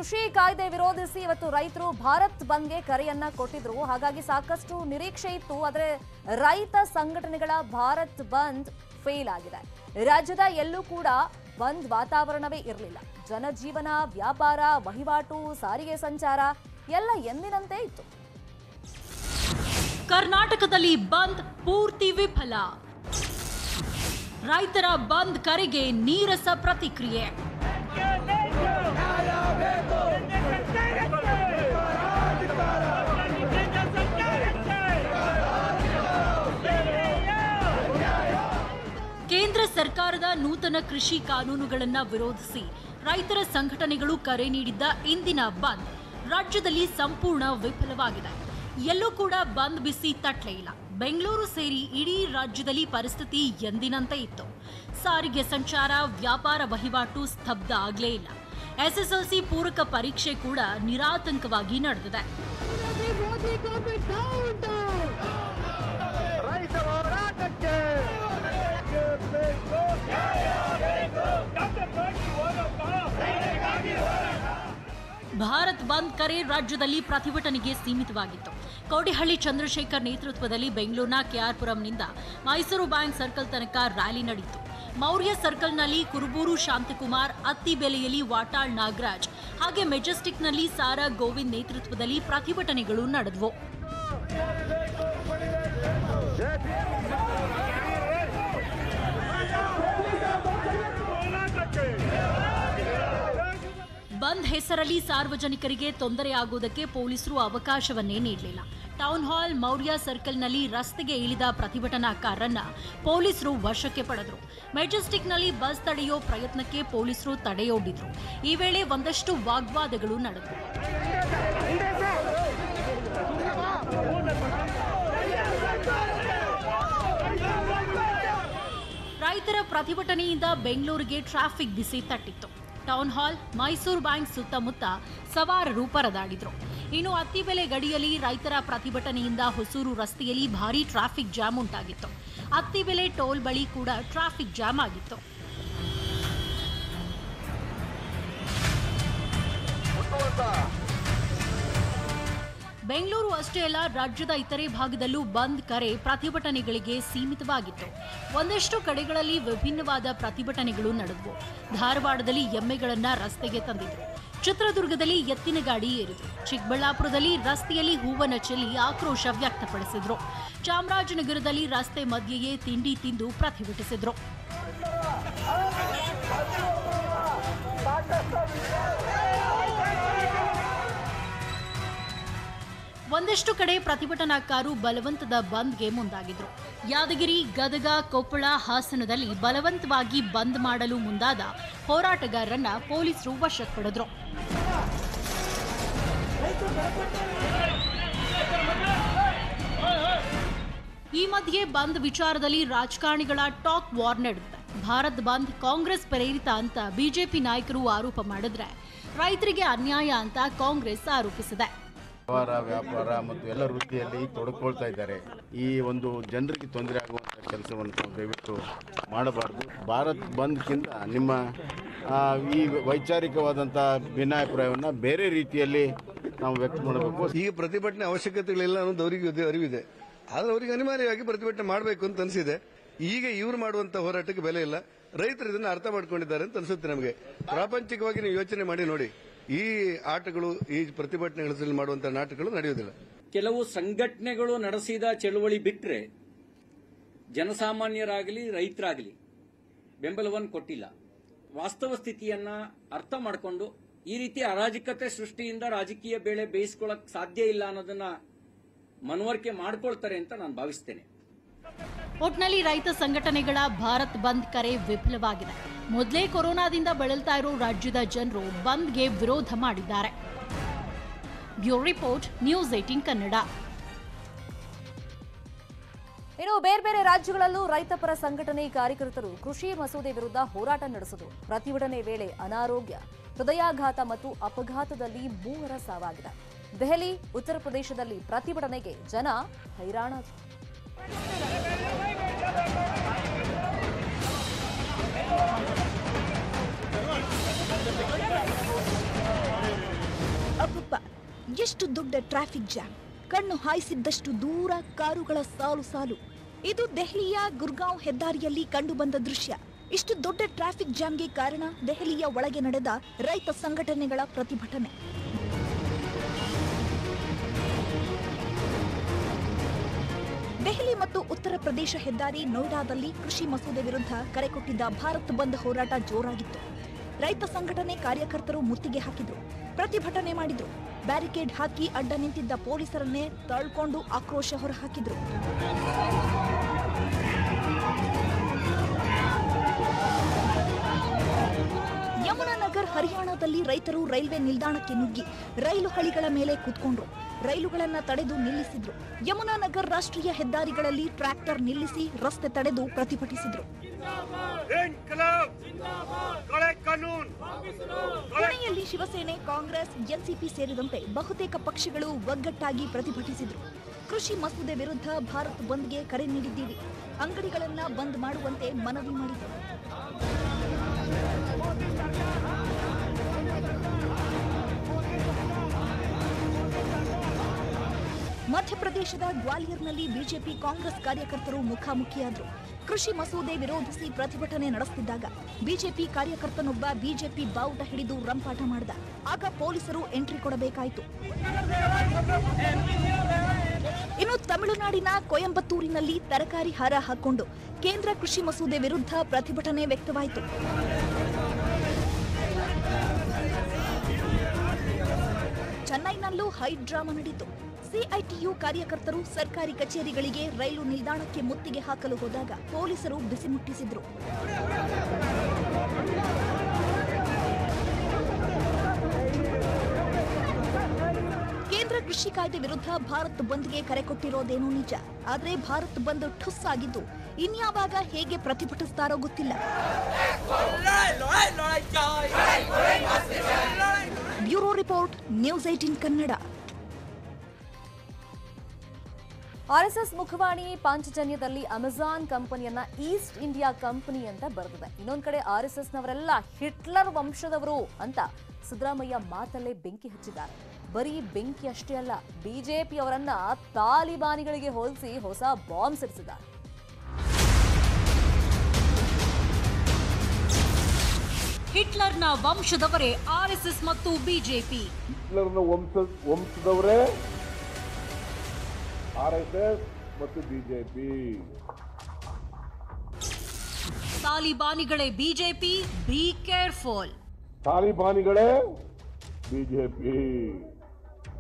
ಕೃಷಿ ಕಾಯ್ದೆ ವಿರೋಧಿಸಿ ಇವತ್ತು ರೈತರು ಭಾರತ್ ಬಂದ್ಗೆ ಕರೆಯನ್ನ ಕೊಟ್ಟಿದ್ರು. ಹಾಗಾಗಿ ಸಾಕಷ್ಟು ನಿರೀಕ್ಷೆ ಇತ್ತು. ಆದರೆ ರೈತ ಸಂಘಟನೆಗಳ ಭಾರತ್ ಬಂದ್ ಫೇಲ್ ಆಗಿದೆ. ರಾಜ್ಯದ ಎಲ್ಲೂ ಕೂಡ ಬಂದ್ ವಾತಾವರಣವೇ ಇರಲಿಲ್ಲ. ಜನಜೀವನ, ವ್ಯಾಪಾರ, ವಹಿವಾಟು, ಸಾರಿಗೆ ಸಂಚಾರ ಎಲ್ಲ ಎಂದಿನಂತೆ ಇತ್ತು. ಕರ್ನಾಟಕದಲ್ಲಿ ಬಂದ್ ಪೂರ್ತಿ ವಿಫಲ. ರೈತರ ಬಂದ್ ಕರೆಗೆ ನೀರಸ ಪ್ರತಿಕ್ರಿಯೆ. ಕೇಂದ್ರ ಸರ್ಕಾರದ ನೂತನ ಕೃಷಿ ಕಾನೂನುಗಳನ್ನು ವಿರೋಧಿಸಿ ರೈತರ ಸಂಘಟನೆಗಳು ಕರೆ ನೀಡಿದ್ದ ಇಂದಿನ ಬಂದ್ ರಾಜ್ಯದಲ್ಲಿ ಸಂಪೂರ್ಣ ವಿಫಲವಾಗಿದೆ. ಎಲ್ಲೂ ಕೂಡ ಬಂದ್ ಬಿಸಿ ತಟ್ಟಲೇ ಇಲ್ಲ. ಬೆಂಗಳೂರು ಸೇರಿ ಇಡೀ ರಾಜ್ಯದಲ್ಲಿ ಪರಿಸ್ಥಿತಿ ಎಂದಿನಂತೆ ಇತ್ತು. ಸಾರಿಗೆ ಸಂಚಾರ, ವ್ಯಾಪಾರ ವಹಿವಾಟು ಸ್ತಬ್ಧ ಆಗಲೇ ಇಲ್ಲ. ಎಸ್ಎಸ್ಎಲ್ಸಿ ಪೂರಕ ಪರೀಕ್ಷೆ ಕೂಡ ನಿರಾತಂಕವಾಗಿ ನಡೆದಿದೆ. ಭಾರತ್ ಬಂದ್ ಕರೆ ರಾಜ್ಯದಲ್ಲಿ ಪ್ರತಿಭಟನೆಗೆ ಸೀಮಿತವಾಗಿತ್ತು. ಕೋಡಿಹಳ್ಳಿ ಚಂದ್ರಶೇಖರ್ ನೇತೃತ್ವದಲ್ಲಿ ಬೆಂಗಳೂರಿನ ಕೆಆರ್ಪುರಂನಿಂದ ಮೈಸೂರು ಬ್ಯಾಂಕ್ ಸರ್ಕಲ್ ತನಕ ರ್ಯಾಲಿ ನಡೆಯಿತು. ಮೌರ್ಯ ಸರ್ಕಲ್ನಲ್ಲಿ ಕುರುಬೂರು ಶಾಂತಕುಮಾರ್, ಅತ್ತಿಬೆಲೆಯಲ್ಲಿ ವಾಟಾಳ್ ನಾಗರಾಜ್ ಹಾಗೆ ಮೆಜೆಸ್ಟಿಕ್ನಲ್ಲಿ ಸಾರಾ ಗೋವಿಂದ್ ನೇತೃತ್ವದಲ್ಲಿ ಪ್ರತಿಭಟನೆಗಳು ನಡೆದವು. ಬಂದ್ ಹೆಸರಲ್ಲಿ ಸಾರ್ವಜನಿಕರಿಗೆ ತೊಂದರೆಯಾಗುವುದಕ್ಕೆ ಪೊಲೀಸರು ಅವಕಾಶವನ್ನೇ ನೀಡಲಿಲ್ಲ. ಟೌನ್ ಹಾಲ್, ಮೌರ್ಯ ಸರ್ಕಲ್ನಲ್ಲಿ ರಸ್ತೆಗೆ ಇಳಿದ ಪ್ರತಿಭಟನಾಕಾರರನ್ನ ಪೊಲೀಸರು ವಶಕ್ಕೆ ಪಡೆದರು. ಮೆಜೆಸ್ಟಿಕ್ನಲ್ಲಿ ಬಸ್ ತಡೆಯೋ ಪ್ರಯತ್ನಕ್ಕೆ ಪೊಲೀಸರು ತಡೆಯೊಡ್ಡಿದ್ರು. ಈ ವೇಳೆ ಒಂದಷ್ಟು ವಾಗ್ವಾದಗಳು ನಡೆದವು. ರೈತರ ಪ್ರತಿಭಟನೆಯಿಂದ ಬೆಂಗಳೂರಿಗೆ ಟ್ರಾಫಿಕ್ ಬಿಸಿ ತಟ್ಟಿತ್ತು. ಟೌನ್ ಹಾಲ್, ಮೈಸೂರು ಬ್ಯಾಂಕ್ ಸುತ್ತಮುತ್ತ ಸವಾರರು ಪರದಾಡಿದ್ರು. ಇನ್ನು ಅತ್ತಿಬೆಲೆ ಗಡಿಯಲ್ಲಿ ರೈತರ ಪ್ರತಿಭಟನೆಯಿಂದ ಹೊಸೂರು ರಸ್ತೆಯಲ್ಲಿ ಭಾರೀ ಟ್ರಾಫಿಕ್ ಜಾಮ್ ಉಂಟಾಗಿತ್ತು. ಅತ್ತಿಬೆಲೆ ಟೋಲ್ ಬಳಿ ಕೂಡ ಟ್ರಾಫಿಕ್ ಜಾಮ್ ಆಗಿತ್ತು. ಬೆಂಗಳೂರು ಅಷ್ಟೇ ಅಲ್ಲ, ರಾಜ್ಯದ ಇತರೆ ಭಾಗದಲ್ಲೂ ಬಂದ್ ಕರೆ ಪ್ರತಿಭಟನೆಗಳಿಗೆ ಸೀಮಿತವಾಗಿತ್ತು. ಒಂದಷ್ಟು ಕಡೆಗಳಲ್ಲಿ ವಿಭಿನ್ನವಾದ ಪ್ರತಿಭಟನೆಗಳು ನಡೆದವು. ಧಾರವಾಡದಲ್ಲಿ ಎಮ್ಮೆಗಳನ್ನ ರಸ್ತೆಗೆ ತಂದಿದ್ರು. ಚಿತ್ರದುರ್ಗದಲ್ಲಿ ಎತ್ತಿನ ಗಾಡಿ ಏರಿದ್ರು. ಚಿಕ್ಕಬಳ್ಳಾಪುರದಲ್ಲಿ ರಸ್ತೆಯಲ್ಲಿ ಹೂವನ್ನ ಚೆಲ್ಲಿ ಆಕ್ರೋಶ ವ್ಯಕ್ತಪಡಿಸಿದ್ರು. ಚಾಮರಾಜನಗರದಲ್ಲಿ ರಸ್ತೆ ಮಧ್ಯೆಯೇ ತಿಂಡಿ ತಿಂದು ಪ್ರತಿಭಟಿಸಿದ್ರು. ಒಂದಷ್ಟು ಕಡೆ ಪ್ರತಿಭಟನಾಕಾರರು ಬಲವಂತದ ಬಂದ್ಗೆ ಮುಂದಾಗಿದ್ರು. ಯಾದಗಿರಿ, ಗದಗ, ಕೊಪ್ಪಳ, ಹಾಸನದಲ್ಲಿ ಬಲವಂತವಾಗಿ ಬಂದ್ ಮಾಡಲು ಮುಂದಾದ ಹೋರಾಟಗಾರರನ್ನ ಪೊಲೀಸರು ವಶಕ್ಕೆ ಪಡೆದ್ರು. ಈ ಮಧ್ಯೆ ಬಂದ್ ವಿಚಾರದಲ್ಲಿ ರಾಜಕಾರಣಿಗಳ ಟಾಕ್ ವಾರ್ ನಡೆದಿದೆ. ಭಾರತ್ ಬಂದ್ ಕಾಂಗ್ರೆಸ್ ಪ್ರೇರಿತ ಅಂತ ಬಿಜೆಪಿ ನಾಯಕರು ಆರೋಪ ಮಾಡಿದ್ರೆ, ರೈತರಿಗೆ ಅನ್ಯಾಯ ಅಂತ ಕಾಂಗ್ರೆಸ್ ಆರೋಪಿಸಿದೆ. ವ್ಯಾಪಾರ ಮತ್ತು ಎಲ್ಲ ವೃತ್ತಿಯಲ್ಲಿ ತೊಡಕೊಳ್ತಾ ಇದ್ದಾರೆ. ಈ ಒಂದು ಜನರಿಗೆ ತೊಂದರೆ ಆಗುವಂಥ ಕೆಲಸವನ್ನು ದಯವಿಟ್ಟು ಮಾಡಬಾರ್ದು. ಭಾರತ್ ಬಂದ್ಗಿಂತ ನಿಮ್ಮ ಈ ವೈಚಾರಿಕವಾದಂಥ ಭಿನ್ನಾಭಿಪ್ರಾಯವನ್ನು ಬೇರೆ ರೀತಿಯಲ್ಲಿ ನಾವು ವ್ಯಕ್ತ ಮಾಡಬೇಕು. ಈಗ ಪ್ರತಿಭಟನೆ ಅವಶ್ಯಕತೆಗಳಿಲ್ಲ ಅನ್ನೋದು ಅವರಿಗೆ ಅರಿವಿದೆ. ಆದರೆ ಅವರಿಗೆ ಅನಿವಾರ್ಯವಾಗಿ ಪ್ರತಿಭಟನೆ ಮಾಡಬೇಕು ಅಂತ ಅನಿಸಿದೆ. ಈಗ ಇವರು ಮಾಡುವಂತ ಹೋರಾಟಕ್ಕೆ ಬೆಲೆ ಇಲ್ಲ. ರೈತರು ಇದನ್ನು ಅರ್ಥ ಮಾಡ್ಕೊಂಡಿದ್ದಾರೆ ಅಂತ ಅನಿಸುತ್ತೆ ನಮಗೆ. ಪ್ರಾಪಂಚಿಕವಾಗಿ ನೀವು ಯೋಚನೆ ಮಾಡಿ ನೋಡಿ, ಈ ಆಟಗಳು, ಈ ಪ್ರತಿಭಟನೆಗಳಲ್ಲಿ ಮಾಡುವಂತಹ ನಾಟಕಗಳು ನಡೆಯುವುದಿಲ್ಲ. ಕೆಲವು ಸಂಘಟನೆಗಳು ನಡೆಸಿದ ಚಳುವಳಿ ಬಿಟ್ಟರೆ ಜನಸಾಮಾನ್ಯರಾಗಲಿ ರೈತರಾಗಲಿ ಬೆಂಬಲವನ್ನು ಕೊಟ್ಟಿಲ್ಲ. ವಾಸ್ತವ ಸ್ಥಿತಿಯನ್ನ ಅರ್ಥ ಮಾಡಿಕೊಂಡು ಈ ರೀತಿ ಅರಾಜಕತೆ ಸೃಷ್ಟಿಯಿಂದ ರಾಜಕೀಯ ಬೇಳೆ ಬೇಯಿಸ್ಕೊಳ್ಳಕ್ ಸಾಧ್ಯ ಇಲ್ಲ ಅನ್ನೋದನ್ನ ಮನವರಿಕೆ ಮಾಡ್ಕೊಳ್ತಾರೆ ಅಂತ ನಾನು ಭಾವಿಸ್ತೇನೆ. ಒಟ್ನಲ್ಲಿ ರೈತ ಸಂಘಟನೆಗಳ ಭಾರತ್ ಬಂದ್ ಕರೆ ವಿಫಲವಾಗಿದೆ. ಮೊದಲೇ ಕೊರೋನಾದಿಂದ ಬಳಲ್ತಾ ಇರೋ ರಾಜ್ಯದ ಜನರು ಬಂದ್ಗೆ ವಿರೋಧ ಮಾಡಿದ್ದಾರೆ. Bureau report, news 18 Kannada. ಇನ್ನು ಬೇರೆ ಬೇರೆ ರಾಜ್ಯಗಳಲ್ಲೂ ರೈತಪರ ಸಂಘಟನೆ ಕಾರ್ಯಕರ್ತರು ಕೃಷಿ ಮಸೂದೆ ವಿರುದ್ಧ ಹೋರಾಟ ನಡೆಸಿದರು. ಪ್ರತಿಭಟನೆ ವೇಳೆ ಅನಾರೋಗ್ಯ, ಹೃದಯಾಘಾತ ಮತ್ತು ಅಪಘಾತದಲ್ಲಿ 3 ಸಾವಾಗಿದೆ. ದೆಹಲಿ, ಉತ್ತರ ಪ್ರದೇಶದಲ್ಲಿ ಪ್ರತಿಭಟನೆಗೆ ಜನ ಹೈರಾಣಾದರು. ಎಷ್ಟು ದೊಡ್ಡ ಟ್ರಾಫಿಕ್ ಜಾಮ್, ಕಣ್ಣು ಹಾಯಿಸಿದ್ದಷ್ಟು ದೂರ ಕಾರುಗಳ ಸಾಲು ಸಾಲು. ಇದು ದೆಹಲಿಯ ಗುರ್ಗಾಂವ್ ಹೆದ್ದಾರಿಯಲ್ಲಿ ಕಂಡುಬಂದ ದೃಶ್ಯ. ಇಷ್ಟು ದೊಡ್ಡ ಟ್ರಾಫಿಕ್ ಜಾಮ್ಗೆ ಕಾರಣ ದೆಹಲಿಯ ಒಳಗೆ ನಡೆದ ರೈತ ಸಂಘಟನೆಗಳ ಪ್ರತಿಭಟನೆ. ದೆಹಲಿ ಮತ್ತು ಉತ್ತರ ಪ್ರದೇಶ ಹೆದ್ದಾರಿ ನೋಯ್ಡಾದಲ್ಲಿ ಕೃಷಿ ಮಸೂದೆ ವಿರುದ್ಧ ಕರೆ ಕೊಟ್ಟಿದ್ದ ಭಾರತ್ ಬಂದ್ ಹೋರಾಟ ಜೋರಾಗಿತ್ತು. ರೈತ ಸಂಘಟನೆ ಕಾರ್ಯಕರ್ತರು ಮುತ್ತಿಗೆ ಹಾಕಿದ್ರು, ಪ್ರತಿಭಟನೆ ಮಾಡಿದ್ರು. ಬ್ಯಾರಿಕೇಡ್ ಹಾಕಿ ಅಡ್ಡ ನಿಂತಿದ್ದ ಪೊಲೀಸರನ್ನೇ ತಳ್ಕೊಂಡು ಆಕ್ರೋಶ ಹೊರಹಾಕಿದ್ರು. ಯಮುನಾನಗರ್ ಹರಿಯಾಣದಲ್ಲಿ ರೈತರು ರೈಲ್ವೆ ನಿಲ್ದಾಣಕ್ಕೆ ನುಗ್ಗಿ ರೈಲು ಹಳಿಗಳ ಮೇಲೆ ಕೂತ್ಕೊಂಡ್ರು. ರೈಲುಗಳನ್ನು ತಡೆದು ನಿಲ್ಲಿಸಿದ್ರು. ಯಮುನಾನಗರ್ ರಾಷ್ಟ್ರೀಯ ಹೆದ್ದಾರಿಗಳಲ್ಲಿ ಟ್ರ್ಯಾಕ್ಟರ್ ನಿಲ್ಲಿಸಿ ರಸ್ತೆ ತಡೆದು ಪ್ರತಿಭಟಿಸಿದ್ರು. ಪುಣೆಯಲ್ಲಿ ಶಿವಸೇನೆ, ಕಾಂಗ್ರೆಸ್, ಎನ್ಸಿಪಿ ಸೇರಿದಂತೆ ಬಹುತೇಕ ಪಕ್ಷಗಳು ಒಗ್ಗಟ್ಟಾಗಿ ಪ್ರತಿಭಟಿಸಿದ್ರು. ಕೃಷಿ ಮಸೂದೆ ವಿರುದ್ಧ ಭಾರತ್ ಬಂದ್ಗೆ ಕರೆ ನೀಡಿದ್ದೀವಿ, ಅಂಗಡಿಗಳನ್ನ ಬಂದ್ ಮಾಡುವಂತೆ ಮನವಿ ಮಾಡಿದರು. ಮಧ್ಯಪ್ರದೇಶದ ಗ್ವಾಲಿಯರ್ನಲ್ಲಿ ಬಿಜೆಪಿ ಕಾಂಗ್ರೆಸ್ ಕಾರ್ಯಕರ್ತರು ಮುಖಾಮುಖಿಯಾದರು. ಕೃಷಿ ಮಸೂದೆ ವಿರೋಧಿಸಿ ಪ್ರತಿಭಟನೆ ನಡೆಸುತ್ತಿದ್ದಾಗ ಬಿಜೆಪಿ ಕಾರ್ಯಕರ್ತನೊಬ್ಬ ಬಿಜೆಪಿ ಬಾವುಟ ಹಿಡಿದು ರಂಪಾಟ ಮಾಡಿದ. ಆಗ ಪೊಲೀಸರು ಎಂಟ್ರಿ ಕೊಡಬೇಕಾಯಿತು. ಇನ್ನು ತಮಿಳುನಾಡಿನ ಕೊಯಂಬತ್ತೂರಿನಲ್ಲಿ ತರಕಾರಿ ಹಾರ ಹಾಕೊಂಡು ಕೇಂದ್ರ ಕೃಷಿ ಮಸೂದೆ ವಿರುದ್ಧ ಪ್ರತಿಭಟನೆ ವ್ಯಕ್ತವಾಯಿತು. ಚೆನ್ನೈನಲ್ಲೂ ಹೈ ಡ್ರಾಮಾ ನಡೆಯಿತು. ಸಿಐಟಿಯು ಕಾರ್ಯಕರ್ತರು ಸರ್ಕಾರಿ ಕಚೇರಿಗಳಿಗೆ ರೈಲು ನಿಲ್ದಾಣಕ್ಕೆ ಮುತ್ತಿಗೆ ಹಾಕಲು ಹೋದಾಗ ಪೊಲೀಸರು ಬಿಸಿ ಮುಟ್ಟಿಸಿದ್ರು. ಕೇಂದ್ರ ಕೃಷಿ ಕಾಯ್ದೆ ವಿರುದ್ಧ ಭಾರತ್ ಬಂದ್ಗೆ ಕರೆ ಕೊಟ್ಟಿರೋದೇನೋ ನಿಜ. ಆದರೆ ಭಾರತ್ ಬಂದ್ ಠುಸ್ ಆಗಿದ್ದು ಇನ್ಯಾವಾಗ ಹೇಗೆ ಪ್ರತಿಭಟಿಸ್ತಾರೋ ಗೊತ್ತಿಲ್ಲ. Bureau report, news 18 Kannada. RSS ಮುಖವಾಣಿ ಪಾಂಚಜನ್ಯದಲ್ಲಿ ಅಮೆಜಾನ್ ಕಂಪನಿಯನ್ನ ಈಸ್ಟ್ ಇಂಡಿಯಾ ಕಂಪನಿ ಅಂತ ಬರೆದಿದೆ. ಇನ್ನೊಂದ್ ಕಡೆ ಆರ್ಎಸ್ಎಸ್ನವರೆಲ್ಲ ಹಿಟ್ಲರ್ ವಂಶದವರು ಅಂತ ಸಿದ್ದರಾಮಯ್ಯ ಮಾತಲ್ಲೇ ಬೆಂಕಿ ಹಚ್ಚಿದ್ದಾರೆ. ಬರೀ ಬೆಂಕಿ ಅಷ್ಟೇ ಅಲ್ಲ, ಬಿಜೆಪಿಯವರನ್ನ ತಾಲಿಬಾನಿಗಳಿಗೆ ಹೋಲಿಸಿ ಹೊಸ ಬಾಂಬ್ ಸಿಡಿಸಿದ್ದಾರೆ. ಹಿಟ್ಲರ್ನ ವಂಶದವರೇ ಆರ್ಎಸ್ಎಸ್ ಮತ್ತು ಬಿಜೆಪಿ. ಹಿಟ್ಲರ್ನ ವಂಶದವರೇ ಆರ್ಎಸ್ಎಸ್ ಮತ್ತು ಬಿಜೆಪಿ. ತಾಲಿಬಾನಿಗಳೇ ಬಿಜೆಪಿ, ಬಿ ಕೇರ್ಫುಲ್. ತಾಲಿಬಾನಿಗಳೇ ಬಿಜೆಪಿ,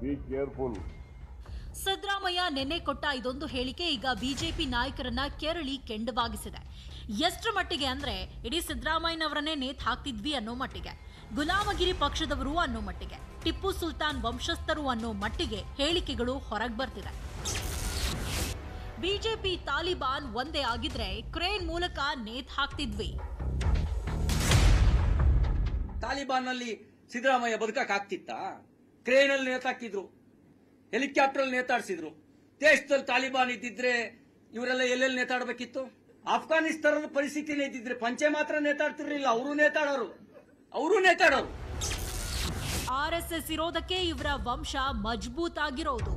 ಬಿ ಕೇರ್ಫುಲ್. ಸಿದ್ದರಾಮಯ್ಯ ನಿನ್ನೆ ಕೊಟ್ಟ ಇದೊಂದು ಹೇಳಿಕೆ ಈಗ ಬಿಜೆಪಿ ನಾಯಕರನ್ನ ಕೆರಳಿ ಕೆಂಡವಾಗಿಸಿದೆ. ಎಷ್ಟರ ಮಟ್ಟಿಗೆ ಅಂದ್ರೆ ಇಡೀ ಸಿದ್ದರಾಮಯ್ಯನವರನ್ನೇ ನೇತ್ ಹಾಕ್ತಿದ್ವಿ ಅನ್ನೋ ಮಟ್ಟಿಗೆ, ಗುಲಾಮಗಿರಿ ಪಕ್ಷದವರು ಅನ್ನೋ ಮಟ್ಟಿಗೆ, ಟಿಪ್ಪು ಸುಲ್ತಾನ್ ವಂಶಸ್ಥರು ಅನ್ನೋ ಮಟ್ಟಿಗೆ ಹೇಳಿಕೆಗಳು ಹೊರಗೆ ಬರ್ತಿದೆ. ಬಿಜೆಪಿ ತಾಲಿಬಾನ್ ಒಂದೇ ಆಗಿದ್ರೆ ಕ್ರೇನ್ ಮೂಲಕ ನೇತ್ ಹಾಕ್ತಿದ್ವಿ. ತಾಲಿಬಾನ್ ನಲ್ಲಿ ಸಿದ್ದರಾಮಯ್ಯ ಬದುಕಕ್ ಆಗ್ತಿತ್ತ? ಕ್ರೇನ್ ಅಲ್ಲಿ ನೇತಾಕಿದ್ರು, ಹೆಲಿಕಾಪ್ಟರ್ ಅಲ್ಲಿ ನೇತಾಡ್ಸಿದ್ರು. ದೇಶದಲ್ಲಿ ತಾಲಿಬಾನ್ ಇದ್ದಿದ್ರೆ ಇವರೆಲ್ಲ ಎಲ್ಲೆಲ್ಲಿ ನೇತಾಡಬೇಕಿತ್ತು? ಆಫ್ಘಾನಿಸ್ತಾನದ ಪರಿಸ್ಥಿತಿನೇ ಇದ್ದಿದ್ರೆ ಪಂಚೆ ಮಾತ್ರ ನೇತಾಡ್ತಿರ್ಲಿಲ್ಲ, ಅವರು ನೇತಾಡೋರು. ಆರ್ಎಸ್ಎಸ್ ಇರೋದಕ್ಕೆ ಇವರ ವಂಶ ಮಜಬೂತ್ ಆಗಿರೋದು.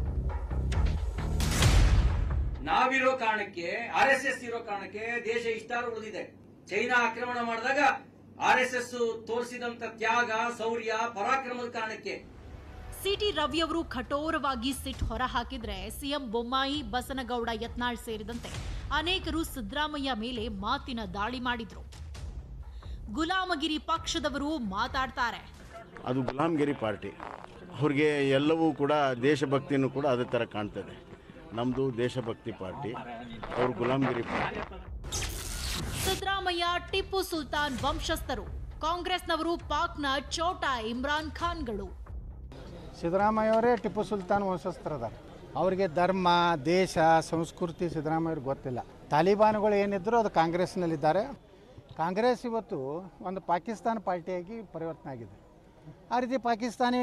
ನಾವಿರೋ ಕಾರಣಕ್ಕೆ, ಆರ್ಎಸ್ಎಸ್ ಇರೋ ಕಾರಣಕ್ಕೆ ದೇಶ ಇಷ್ಟಾರು ಉಳಿದಿದೆ. ಚೈನಾ ಆಕ್ರಮಣ ಮಾಡಿದಾಗ ಆರ್ಎಸ್ಎಸ್ ತೋರಿಸಿದಂತ ತ್ಯಾಗ, ಶೌರ್ಯ, ಪರಾಕ್ರಮದ ಕಾರಣಕ್ಕೆ. ಸಿಟಿ ರವಿಯವರು ಕಠೋರವಾಗಿ ಸಿಟ್ ಹೊರ ಹಾಕಿದ್ರೆ ಸಿಎಂ ಬೊಮ್ಮಾಯಿ, ಬಸನಗೌಡ ಯತ್ನಾಳ್ ಸೇರಿದಂತೆ ಅನೇಕರು ಸಿದ್ದರಾಮಯ್ಯ ಮೇಲೆ ಮಾತಿನ ದಾಳಿ ಮಾಡಿದ್ರು. ಗುಲಾಮಗಿರಿ ಪಕ್ಷದವರು ಮಾತಾಡ್ತಾರೆ. ಅದು ಗುಲಾಮಗಿರಿ ಪಾರ್ಟಿ, ಅವ್ರಿಗೆ ಎಲ್ಲವೂ ಕೂಡ ದೇಶಭಕ್ತಿನೂ ಕೂಡ ಅದೇ ಥರ ಕಾಣ್ತದೆ. ನಮ್ಮದು ದೇಶಭಕ್ತಿ ಪಾರ್ಟಿ, ಅವರು ಗುಲಾಮಗಿರಿ ಪಾರ್ಟಿ. ಸಿದ್ದರಾಮಯ್ಯ ಟಿಪ್ಪು ಸುಲ್ತಾನ್ ವಂಶಸ್ಥರು, ಕಾಂಗ್ರೆಸ್ನವರು ಪಾಕ್ನ ಚೋಟಾ ಇಮ್ರಾನ್ ಖಾನ್ಗಳು. ಸಿದ್ದರಾಮಯ್ಯವರೇ ಟಿಪ್ಪು ಸುಲ್ತಾನ್ ವಂಶಸ್ಥರದ. ಅವರಿಗೆ ಧರ್ಮ, ದೇಶ, ಸಂಸ್ಕೃತಿ ಸಿದ್ದರಾಮಯ್ಯವ್ರಿಗೆ ಗೊತ್ತಿಲ್ಲ. ತಾಲಿಬಾನ್ಗಳು ಏನಿದ್ರು ಅದು ಕಾಂಗ್ರೆಸ್ನಲ್ಲಿದ್ದಾರೆ. ಕಾಂಗ್ರೆಸ್ ಇವತ್ತು ಒಂದು ಪಾಕಿಸ್ತಾನ ಪಾರ್ಟಿಯಾಗಿ ಪರಿವರ್ತನೆ ಆಗಿದೆ. ಆ ರೀತಿ ಪಾಕಿಸ್ತಾನಿ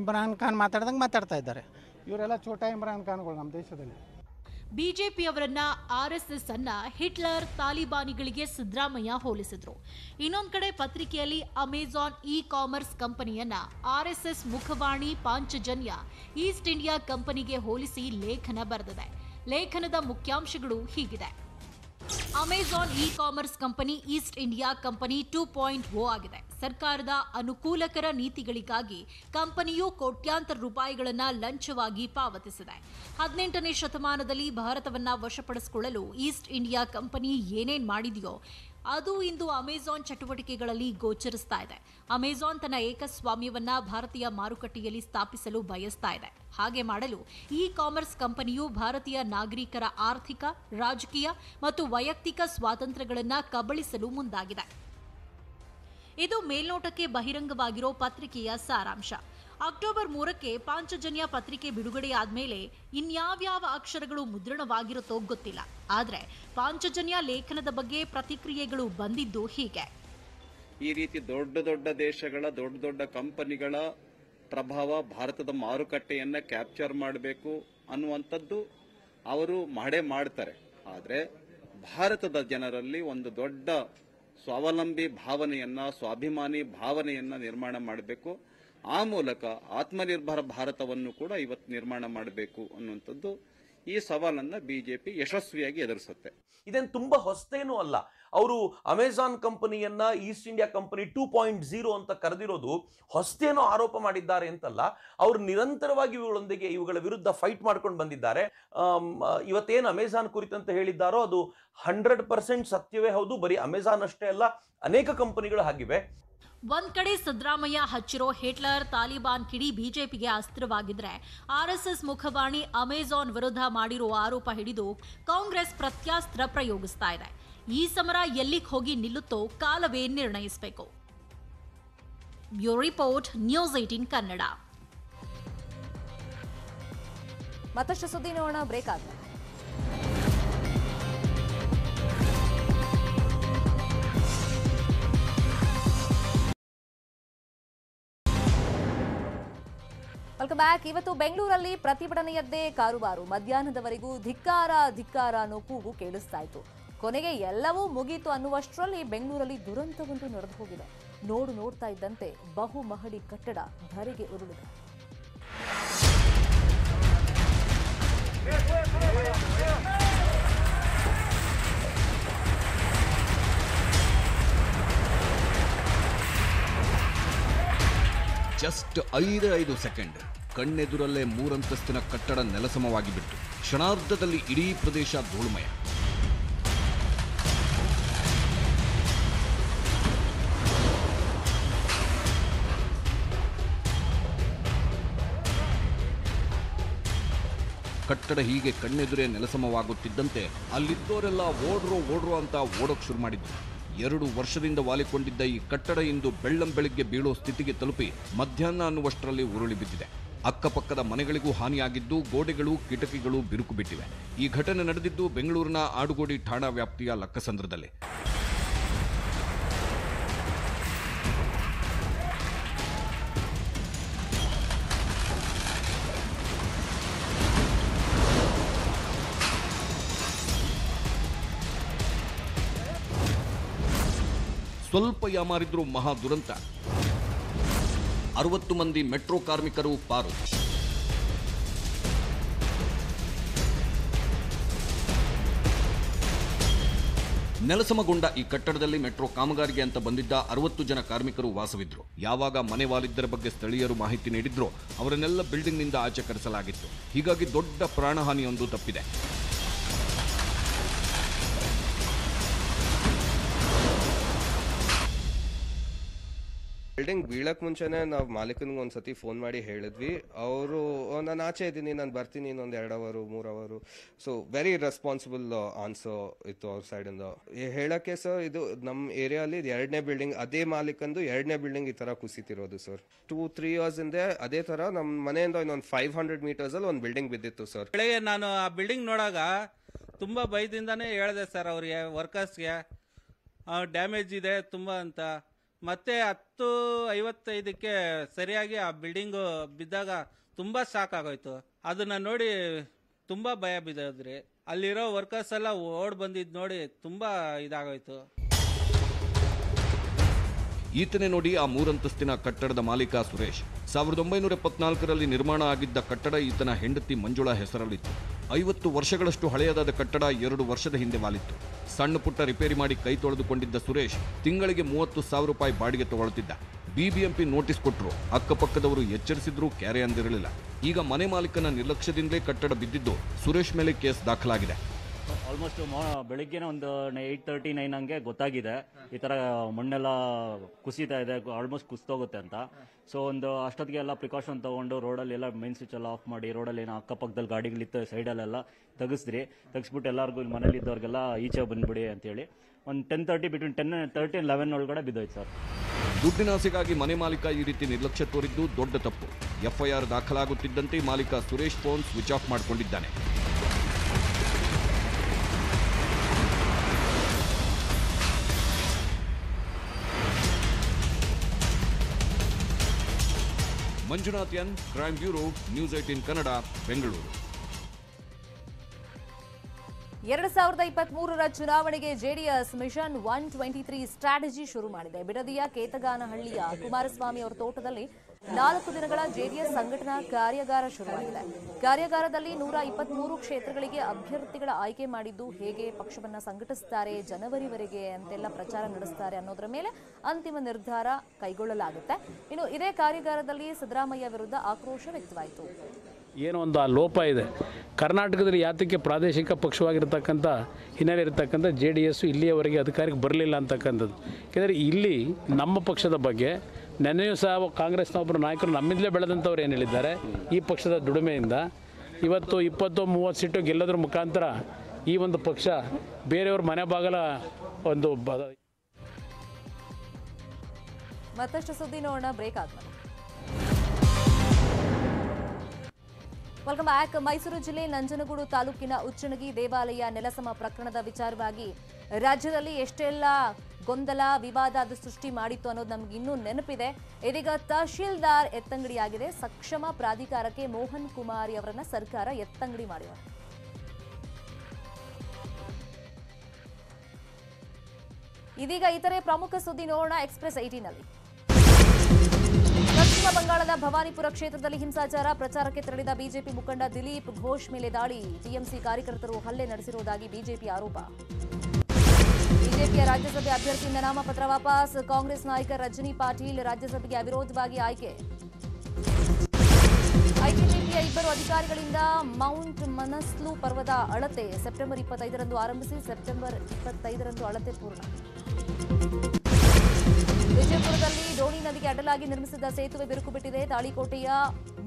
ಇಮ್ರಾನ್ ಖಾನ್ ಮಾತಾಡ್ದಂಗೆ ಮಾತಾಡ್ತಾ ಇದ್ದಾರೆ. ಇವರೆಲ್ಲ ಚೋಟಾ ಇಮ್ರಾನ್ ಖಾನ್ಗಳು ನಮ್ಮ ದೇಶದಲ್ಲಿ. ಬಿಜೆಪಿಯವರನ್ನ ಆರ್ಎಸ್ಎಸ್ ಅನ್ನ ಹಿಟ್ಲರ್ ತಾಲಿಬಾನಿಗಳಿಗೆ ಸಿದ್ದರಾಮಯ್ಯ ಹೋಲಿಸಿದ್ರು. ಇನ್ನೊಂದು ಕಡೆ ಪತ್ರಿಕೆಯಲ್ಲಿ ಅಮೆಜಾನ್ ಇ ಕಾಮರ್ಸ್ ಕಂಪನಿಯನ್ನ ಆರ್ಎಸ್ಎಸ್ ಮುಖವಾಣಿ ಪಾಂಚಜನ್ಯ ಈಸ್ಟ್ ಇಂಡಿಯಾ ಕಂಪನಿಗೆ ಹೋಲಿಸಿ ಲೇಖನ ಬರೆದಿದೆ. ಲೇಖನದ ಮುಖ್ಯಾಂಶಗಳು ಹೀಗಿದೆ. Amazon E commerce company East India company 2.0 ಆಗಿದೆ. ಸರ್ಕಾರದ ಅನುಕೂಲಕರ ನೀತಿಗಳಿಗಾಗಿ ಕಂಪನಿಯು ಕೋಟ್ಯಾಂತರ ರೂಪಾಯಿಗಳನ್ನು ಲಂಚವಾಗಿ ಪಾವತಿಸಿದೆ. 18ನೇ ಶತಮಾನದಲ್ಲಿ ಭಾರತವನ್ನ ವಶಪಡಿಸಿಕೊಳ್ಳಲು ಈಸ್ಟ್ ಇಂಡಿಯಾ ಕಂಪನಿ ಏನೇನ್ ಮಾಡಿದೆಯೋ ಅದು ಇಂದು ಅಮೆಜಾನ್ ಚಟುವಟಿಕೆಗಳಲ್ಲಿ ಗೋಚರಿಸ್ತಾ ಇದೆ. ಅಮೆಜಾನ್ ತನ್ನ ಏಕಸ್ವಾಮ್ಯವನ್ನ ಭಾರತೀಯ ಮಾರುಕಟ್ಟೆಯಲ್ಲಿ ಸ್ಥಾಪಿಸಲು ಬಯಸ್ತಾ ಇದೆ. ಹಾಗೆ ಮಾಡಲು ಇ ಕಾಮರ್ಸ್ ಕಂಪನಿಯು ಭಾರತೀಯ ನಾಗರಿಕರ ಆರ್ಥಿಕ, ರಾಜಕೀಯ ಮತ್ತು ವೈಯಕ್ತಿಕ ಸ್ವಾತಂತ್ರ್ಯಗಳನ್ನು ಕಬಳಿಸಲು ಮುಂದಾಗಿದೆ. ಇದು ಮೇಲ್ನೋಟಕ್ಕೆ ಬಹಿರಂಗವಾಗಿರೋ ಪತ್ರಿಕೆಯ ಸಾರಾಂಶ. ಅಕ್ಟೋಬರ್ 3ಕ್ಕೆ ಪಾಂಚಜನ್ಯ ಪತ್ರಿಕೆ ಬಿಡುಗಡೆಯಾದ್ಮೇಲೆ ಇನ್ಯಾವ್ಯಾವ ಅಕ್ಷರಗಳು ಮುದ್ರಣವಾಗಿರುತ್ತೋ ಗೊತ್ತಿಲ್ಲ. ಆದರೆ ಪಾಂಚಜನ್ಯ ಲೇಖನದ ಬಗ್ಗೆ ಪ್ರತಿಕ್ರಿಯೆಗಳು ಬಂದಿದ್ದು ಹೀಗೆ. ಈ ರೀತಿ ದೊಡ್ಡ ದೊಡ್ಡ ದೇಶಗಳ ದೊಡ್ಡ ದೊಡ್ಡ ಕಂಪನಿಗಳ ಪ್ರಭಾವ ಭಾರತದ ಮಾರುಕಟ್ಟೆಯನ್ನ ಕ್ಯಾಪ್ಚರ್ ಮಾಡಬೇಕು ಅನ್ನುವಂಥದ್ದು ಅವರು ಮಾಡೇ ಮಾಡ್ತಾರೆ. ಆದರೆ ಭಾರತದ ಜನರಲ್ಲಿ ಒಂದು ದೊಡ್ಡ ಸ್ವಾವಲಂಬಿ ಭಾವನೆಯನ್ನ, ಸ್ವಾಭಿಮಾನಿ ಭಾವನೆಯನ್ನ ನಿರ್ಮಾಣ ಮಾಡಬೇಕು. ಆ ಮೂಲಕ ಆತ್ಮನಿರ್ಭರ ಭಾರತವನ್ನು ಕೂಡ ಇವತ್ತು ನಿರ್ಮಾಣ ಮಾಡಬೇಕು ಅನ್ನುವಂಥದ್ದು ಈ ಸವಾಲನ್ನ ಬಿಜೆಪಿ ಯಶಸ್ವಿಯಾಗಿ ಎದುರಿಸುತ್ತೆ. ಇದೇನು ತುಂಬಾ ಹೊಸತೇನೂ ಅಲ್ಲ. ಅವರು ಅಮೆಜಾನ್ ಕಂಪನಿಯನ್ನ ಈಸ್ಟ್ ಇಂಡಿಯಾ ಕಂಪನಿ 2.0 ಅಂತ ಕರೆದಿರೋದು ಹೊಸತೇನೋ ಆರೋಪ ಮಾಡಿದ್ದಾರೆ ಅಂತಲ್ಲ. ಅವರು ನಿರಂತರವಾಗಿ ಇವುಗಳ ವಿರುದ್ಧ ಫೈಟ್ ಮಾಡ್ಕೊಂಡು ಬಂದಿದ್ದಾರೆ. ಇವತ್ತೇನು ಅಮೆಜಾನ್ ಕುರಿತಂತೆ ಹೇಳಿದ್ದಾರೋ ಅದು 100% ಸತ್ಯವೇ ಹೌದು. ಬರೀ ಅಮೆಜಾನ್ ಅಷ್ಟೇ ಅಲ್ಲ, ಅನೇಕ ಕಂಪನಿಗಳು ಹಾಗಿವೆ. ಒಂದ್ ಕಡೆ ಸಿದ್ದರಾಮಯ್ಯ ಹಚ್ಚಿರೋ ಹಿಟ್ಲರ್ ತಾಲಿಬಾನ್ ಕಿಡಿ ಬಿಜೆಪಿಗೆ ಅಸ್ತ್ರವಾಗಿದ್ರೆ, ಆರ್ಎಸ್ಎಸ್ ಮುಖವಾಣಿ ಅಮೆಜಾನ್ ವಿರುದ್ಧ ಮಾಡಿರೋ ಆರೋಪ ಹಿಡಿದು ಕಾಂಗ್ರೆಸ್ ಪ್ರತ್ಯಾಸ್ತ್ರ ಪ್ರಯೋಗಿಸ್ತಾ ಇದೆ. ಈ ಸಮರ ಎಲ್ಲಿಗೆ ಹೋಗಿ ನಿಲ್ಲುತ್ತೋ ಕಾಲವೇ ನಿರ್ಣಯಿಸಬೇಕು. Bureau report, news 18 Kannada. ಮತ್ತಷ್ಟು ಸುದ್ದಿ ನೋಡೋಣ, ಬ್ರೇಕ್ ಆದ್ಮೇಲೆ. Welcome back. ಇವತ್ತು ಬೆಂಗಳೂರಲ್ಲಿ ಪ್ರತಿಭಟನೆಯದ್ದೇ ಕಾರುಬಾರು. ಮಧ್ಯಾಹ್ನದವರೆಗೂ ಧಿಕ್ಕಾರ ಧಿಕ್ಕಾರ ಅನ್ನೋ ಕೂಗು ಕೇಳಿಸ್ತಾ ಇತ್ತು. ಕೊನೆಗೆ ಎಲ್ಲವೂ ಮುಗೀತು ಅನ್ನುವಷ್ಟರಲ್ಲಿ ಬೆಂಗಳೂರಲ್ಲಿ ದುರಂತವೊಂದು ನಡೆದು ಹೋಗಿದೆ. ನೋಡ್ತಾ ಇದ್ದಂತೆ ಬಹುಮಹಡಿ ಕಟ್ಟಡ ಧರೆಗೆ ಉರುಳಿದೆ. ಜಸ್ಟ್ 5 ಸೆಕೆಂಡ್ ಕಣ್ಣೆದುರಲ್ಲೇ 3 ಅಂತಸ್ತಿನ ಕಟ್ಟಡ ನೆಲಸಮವಾಗಿ ಬಿಟ್ಟು ಕ್ಷಣಾರ್ಧದಲ್ಲಿ ಇಡೀ ಪ್ರದೇಶ ಧೂಳುಮಯ. ಕಟ್ಟಡ ಹೀಗೆ ಕಣ್ಣೆದುರೇ ನೆಲಸಮವಾಗುತ್ತಿದ್ದಂತೆ ಅಲ್ಲಿದ್ದವರೆಲ್ಲ ಓಡ್ರೋ ಅಂತ ಓಡೋಕ್ ಶುರು ಮಾಡಿದ್ರು. 2 ವರ್ಷದಿಂದ ವಾಲಿಕೊಂಡಿದ್ದ ಈ ಕಟ್ಟಡ ಇಂದು ಬೆಳ್ಳಂಬೆಳಿಗ್ಗೆ ಬೀಳೋ ಸ್ಥಿತಿಗೆ ತಲುಪಿ ಮಧ್ಯಾಹ್ನ ಅನ್ನುವಷ್ಟರಲ್ಲಿ ಉರುಳಿ ಬಿದ್ದಿದೆ. ಅಕ್ಕಪಕ್ಕದ ಮನೆಗಳಿಗೂ ಹಾನಿಯಾಗಿದ್ದು ಗೋಡೆಗಳು, ಕಿಟಕಿಗಳು ಬಿರುಕು ಬಿಟ್ಟಿವೆ. ಈ ಘಟನೆ ನಡೆದಿದ್ದು ಬೆಂಗಳೂರಿನ ಆಡುಗೋಡಿ ಠಾಣಾ ವ್ಯಾಪ್ತಿಯ ಲಕ್ಕಸಂದ್ರದಲ್ಲಿ. ಸ್ವಲ್ಪ ಯಾಮಾರಿದ್ರು ಮಹಾ ದುರಂತ. 60 ಮಂದಿ ಮೆಟ್ರೋ ಕಾರ್ಮಿಕರು ಪಾರು. ನೆಲಸಮಗೊಂಡ ಈ ಕಟ್ಟಡದಲ್ಲಿ ಮೆಟ್ರೋ ಕಾಮಗಾರಿಗೆ ಅಂತ ಬಂದಿದ್ದ 60 ಜನ ಕಾರ್ಮಿಕರು ವಾಸವಿದ್ರು. ಯಾವಾಗ ಮನೆ ವಾಲಿದ್ದರ ಬಗ್ಗೆ ಸ್ಥಳೀಯರು ಮಾಹಿತಿ ನೀಡಿದ್ರೋ ಅವರನ್ನೆಲ್ಲ ಬಿಲ್ಡಿಂಗ್ನಿಂದ ಆಚೆ ಕರೆಸಲಾಗಿತ್ತು. ಹೀಗಾಗಿ ದೊಡ್ಡ ಪ್ರಾಣಹಾನಿಯೊಂದು ತಪ್ಪಿದೆ. ಬಿಲ್ಡಿಂಗ್ ಬೀಳಕ್ ಮುಂಚೆನೆ ನಾವು ಮಾಲೀಕನಿಗೆ ಒಂದ್ಸತಿ ಫೋನ್ ಮಾಡಿ ಹೇಳಿದ್ವಿ. ಅವರು ನಾನು ಆಚೆ ಇದ್ದೀನಿ, ನಾನು ಬರ್ತೀನಿ ಇನ್ನೊಂದು 2 hour 3 hour. So very responsible answer ಇತ್ತು ಅವ್ರ ಸೈಡ್ ಇಂದ. ಹೇಳಕ್ಕೆ ಸರ್, ಇದು ನಮ್ಮ ಏರಿಯಾಲಿ 2ನೇ ಬಿಲ್ಡಿಂಗ್, ಅದೇ ಮಾಲೀಕಂದು 2ನೇ ಬಿಲ್ಡಿಂಗ್ ಈ ತರ ಕುಸಿತಿರೋದು ಸರ್. 2-3 ಇಯರ್ಸ್ ಹಿಂದೆ ಅದೇ ತರ ನಮ್ಮ ಮನೆಯಿಂದ ಇನ್ನೊಂದು 500 ಮೀಟರ್ಸ್ ಅಲ್ಲಿ ಒಂದು ಬಿಲ್ಡಿಂಗ್ ಬಿದ್ದಿತ್ತು ಸರ್. ಬೆಳಗ್ಗೆ ನಾನು ಆ ಬಿಲ್ಡಿಂಗ್ ನೋಡಾಗ ತುಂಬಾ ಭಯದಿಂದಾನೇ ಹೇಳಿದೆ ಸರ್ ಅವ್ರಿಗೆ, ವರ್ಕರ್ಸ್ಗೆ ಡ್ಯಾಮೇಜ್ ಇದೆ ತುಂಬಾ ಅಂತ. ಮತ್ತೆ 10:55ಕ್ಕೆ ಸರಿಯಾಗಿ ಆ ಬಿಲ್ಡಿಂಗು ಬಿದ್ದಾಗ ತುಂಬಾ ಶಾಕ್ ಆಗೋಯ್ತು. ಅದನ್ನ ನೋಡಿ ತುಂಬಾ ಭಯ ಬಿದ್ದೋದ್ರಿ. ಅಲ್ಲಿರೋ ವರ್ಕರ್ಸ್ ಎಲ್ಲ ಓಡ್ ಬಂದಿದ್ದು ನೋಡಿ ತುಂಬ ಇದಾಗೋಯ್ತು. ಈತನೇ ನೋಡಿ ಆ 3 ಅಂತಸ್ತಿನ ಕಟ್ಟಡದ ಮಾಲೀಕ ಸುರೇಶ್. 1974ರಲ್ಲಿ ನಿರ್ಮಾಣ ಆಗಿದ್ದ ಕಟ್ಟಡ ಈತನ ಹೆಂಡತಿ ಮಂಜುಳಾ ಹೆಸರಲ್ಲಿತ್ತು. 50 ವರ್ಷಗಳಷ್ಟು ಹಳೆಯದಾದ ಕಟ್ಟಡ 2 ವರ್ಷದ ಹಿಂದೆ ವಾಲಿತ್ತು. ಸಣ್ಣ ಪುಟ್ಟ ರಿಪೇರಿ ಮಾಡಿ ಕೈ ತೊಳೆದುಕೊಂಡಿದ್ದ ಸುರೇಶ್ ತಿಂಗಳಿಗೆ 30,000 ರೂಪಾಯಿ ಬಾಡಿಗೆ ತಗೊಳ್ತಿದ್ದ. ಬಿಬಿಎಂಪಿ ನೋಟಿಸ್ ಕೊಟ್ಟರು, ಅಕ್ಕಪಕ್ಕದವರು ಎಚ್ಚರಿಸಿದ್ರೂ ಕ್ಯಾರೆ ಅಂದಿರಲಿಲ್ಲ. ಈಗ ಮನೆ ಮಾಲೀಕನ ನಿರ್ಲಕ್ಷ್ಯದಿಂದಲೇ ಕಟ್ಟಡ ಬಿದ್ದಿದ್ದು ಸುರೇಶ್ ಮೇಲೆ ಕೇಸ್ ದಾಖಲಾಗಿದೆ. ಆಲ್ಮೋಸ್ಟ್ ಬೆಳಿಗ್ಗೆ ಒಂದು 8:39 ಹಂಗೆ ಗೊತ್ತಾಗಿದೆ ಈ ಥರ ಮಣ್ಣೆಲ್ಲ ಕುಸಿತಾ ಇದೆ, ಆಲ್ಮೋಸ್ಟ್ ಕುಸಿದೋಗುತ್ತೆ ಅಂತ. ಸೊ ಒಂದು ಅಷ್ಟೊತ್ತಿಗೆ ಎಲ್ಲ ಪ್ರಿಕಾಷನ್ ತೊಗೊಂಡು ರೋಡಲ್ಲಿ ಎಲ್ಲ ಮೇನ್ ಸ್ವಿಚ್ ಎಲ್ಲ ಆಫ್ ಮಾಡಿ ರೋಡಲ್ಲಿ ಏನೋ ಅಕ್ಕಪಕ್ಕದಲ್ಲಿ ಗಾಡಿಗಳಿತ್ತು ಸೈಡಲ್ಲೆಲ್ಲ ತೆಗಿಸ್ಬಿಟ್ಟು ಎಲ್ಲರಿಗೂ ಮನೇಲಿ ಇದ್ದವ್ರಿಗೆಲ್ಲ ಈಚೆ ಬಂದ್ಬಿಡಿ ಅಂತೇಳಿ ಒಂದು 10:30 ಬಿಟ್ವೀನ್ 10:30 and 11 ಒಳಗಡೆ ಬಿದ್ದೋಯ್ತು ಸರ್. ದುಡ್ಡಿನಾಸೆಗಾಗಿ ಮನೆ ಮಾಲೀಕ ಈ ರೀತಿ ನಿರ್ಲಕ್ಷ್ಯ ತೋರಿದ್ದು ದೊಡ್ಡ ತಪ್ಪು. ಎಫ್ಐಆರ್ ದಾಖಲಾಗುತ್ತಿದ್ದಂತೆ ಮಾಲೀಕ ಸುರೇಶ್ ಫೋನ್ ಸ್ವಿಚ್ ಆಫ್ ಮಾಡಿಕೊಂಡಿದ್ದಾನೆ. Manjunath N, crime bureau, news 18 Kannada, Bengaluru. 2023ರ ಚುನಾವಣೆಗೆ ಜೆಡಿಎಸ್ ಮಿಷನ್ 123 ಸ್ಟ್ರಾಟಜಿ ಶುರು ಮಾಡಿದೆ. ಬಿಡದಿಯ ಕೇತಗಾನಹಳ್ಳಿಯ ಕುಮಾರಸ್ವಾಮಿ ಅವರ ತೋಟದಲ್ಲಿ 4 ದಿನಗಳ ಜೆಡಿಎಸ್ ಸಂಘಟನಾ ಕಾರ್ಯಾಗಾರ ಶುರುವಾಗಿದೆ. ಕಾರ್ಯಾಗಾರದಲ್ಲಿ 123 ಕ್ಷೇತ್ರಗಳಿಗೆ ಅಭ್ಯರ್ಥಿಗಳ ಆಯ್ಕೆ ಮಾಡಿದ್ದು ಹೇಗೆ ಪಕ್ಷವನ್ನ ಸಂಘಟಿಸುತ್ತಾರೆ, ಜನವರಿವರೆಗೆ ಅಂತೆಲ್ಲ ಪ್ರಚಾರ ನಡೆಸುತ್ತಾರೆ ಅನ್ನೋದರ ಮೇಲೆ ಅಂತಿಮ ನಿರ್ಧಾರ ಕೈಗೊಳ್ಳಲಾಗುತ್ತೆ. ಇನ್ನು ಇದೇ ಕಾರ್ಯಾಗಾರದಲ್ಲಿ ಸಿದ್ದರಾಮಯ್ಯ ವಿರುದ್ಧ ಆಕ್ರೋಶ ವ್ಯಕ್ತವಾಯಿತು. ಏನೋ ಒಂದು ಆ ಲೋಪ ಇದೆ. ಕರ್ನಾಟಕದಲ್ಲಿ ಯಾತಕ್ಕೆ ಪ್ರಾದೇಶಿಕ ಪಕ್ಷವಾಗಿರ್ತಕ್ಕಂಥ ಹಿನ್ನೆಲೆ ಇರತಕ್ಕಂಥ JDS ಇಲ್ಲಿಯವರೆಗೆ ಅಧಿಕಾರಕ್ಕೆ ಬರಲಿಲ್ಲ ಅಂತಕ್ಕಂಥದ್ದು. ಯಾಕೆಂದರೆ ಇಲ್ಲಿ ನಮ್ಮ ಪಕ್ಷದ ಬಗ್ಗೆ ನೆನೆಯೂ ಸಹ ಕಾಂಗ್ರೆಸ್ನ ಒಬ್ಬರು ನಾಯಕರು ನಮ್ಮಿಂದಲೇ ಬೆಳೆದಂಥವ್ರು ಏನು ಹೇಳಿದ್ದಾರೆ, ಈ ಪಕ್ಷದ ದುಡಿಮೆಯಿಂದ ಇವತ್ತು 20-30 ಸೀಟು ಗೆಲ್ಲೋದ್ರ ಮುಖಾಂತರ ಈ ಒಂದು ಪಕ್ಷ ಬೇರೆಯವ್ರ ಮನೆ ಬಾಗಲ ಒಂದು ಮತ್ತಷ್ಟು ಸುದ್ದಿ ನೋಡೋಣ ಬ್ರೇಕ್ ಆದ್ಮೇಲೆ. Welcome back. ಮೈಸೂರು ಜಿಲ್ಲೆ ನಂಜನಗೂಡು ತಾಲೂಕಿನ ಉಚ್ಚಣಗಿ ದೇವಾಲಯ ನೆಲಸಮ ಪ್ರಕರಣದ ವಿಚಾರವಾಗಿ ರಾಜ್ಯದಲ್ಲಿ ಎಷ್ಟೆಲ್ಲ ಗೊಂದಲ ವಿವಾದ ಅದು ಸೃಷ್ಟಿ ಮಾಡಿತ್ತು ಅನ್ನೋದು ನಮ್ಗೆ ಇನ್ನೂ ನೆನಪಿದೆ. ಇದೀಗ ತಹಶೀಲ್ದಾರ್ ಎತ್ತಂಗಡಿಯಾಗಿದೆ. ಸಕ್ಷಮ ಪ್ರಾಧಿಕಾರಕ್ಕೆ ಮೋಹನ್ ಕುಮಾರಿ ಅವರನ್ನ ಸರ್ಕಾರ ಎತ್ತಂಗಡಿ ಮಾಡಿದೆ. ಇದೀಗ ಇತರೆ ಪ್ರಮುಖ ಸುದ್ದಿ ನೋಡೋಣ ಎಕ್ಸ್‌ಪ್ರೆಸ್ 18 ನಲ್ಲಿ. ಪಶ್ಚಿಮ ಬಂಗಾಳದ ಭವಾನಿಪುರ ಕ್ಷೇತ್ರದಲ್ಲಿ ಹಿಂಸಾಚಾರ. ಪ್ರಚಾರಕ್ಕೆ ತೆರಳಿದ ಬಿಜೆಪಿ ಮುಖಂಡ ದಿಲೀಪ್ ಘೋಷ್ ಮೇಲೆ ದಾಳಿ. ಟಿಎಂಸಿ ಕಾರ್ಯಕರ್ತರು ಹಲ್ಲೆ ನಡೆಸಿರುವುದಾಗಿ ಬಿಜೆಪಿ ಆರೋಪ. ಬಿಜೆಪಿಯ ರಾಜ್ಯಸಭೆ ಅಭ್ಯರ್ಥಿಯಿಂದ ನಾಮಪತ್ರ ವಾಪಸ್. ಕಾಂಗ್ರೆಸ್ ನಾಯಕ ರಜನಿ ಪಾಟೀಲ್ ರಾಜ್ಯಸಭೆಗೆ ಅವಿರೋಧವಾಗಿ ಆಯ್ಕೆ. ಐಟಿಬಿಪಿಯ 2 ಅಧಿಕಾರಿಗಳಿಂದ ಮೌಂಟ್ ಮನಸ್ಲು ಪರ್ವತ ಅಳತೆ ಸೆಪ್ಟೆಂಬರ್ 25ರಂದು ಆರಂಭಿಸಿ ಸೆಪ್ಟೆಂಬರ್ 25ರಂದು ಅಳತೆ ಪೂರ್ಣ. ವಿಜಯಪುರದಲ್ಲಿ ಡೋಣಿ ನದಿಗೆ ಅಡ್ಡಲಾಗಿ ನಿರ್ಮಿಸಿದ್ದ ಸೇತುವೆ ಬಿರುಕು ಬಿಟ್ಟಿದೆ. ತಾಳಿಕೋಟೆಯ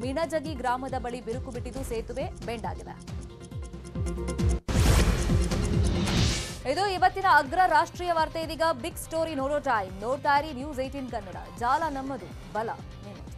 ಮಿಣಜಗಿ ಗ್ರಾಮದ ಬಳಿ ಬಿರುಕು ಬಿಟ್ಟಿದ್ದು ಸೇತುವೆ ಬೆಂಡ್ ಆಗಿದೆ. ಇದು ಇವತ್ತಿನ ಅಗ್ರ ರಾಷ್ಟ್ರೀಯ ವಾರ್ತೆ. ಇದೀಗ ಬಿಗ್ ಸ್ಟೋರಿ ನೋಡೋ ಟೈಮ್. ನೋಡ್ತಾ ಇರಿ ನ್ಯೂಸ್ 18 ಕನ್ನಡ. ಜಾಲ ನಮ್ಮದು, ಬಲ ನಿಮ್ಮದು.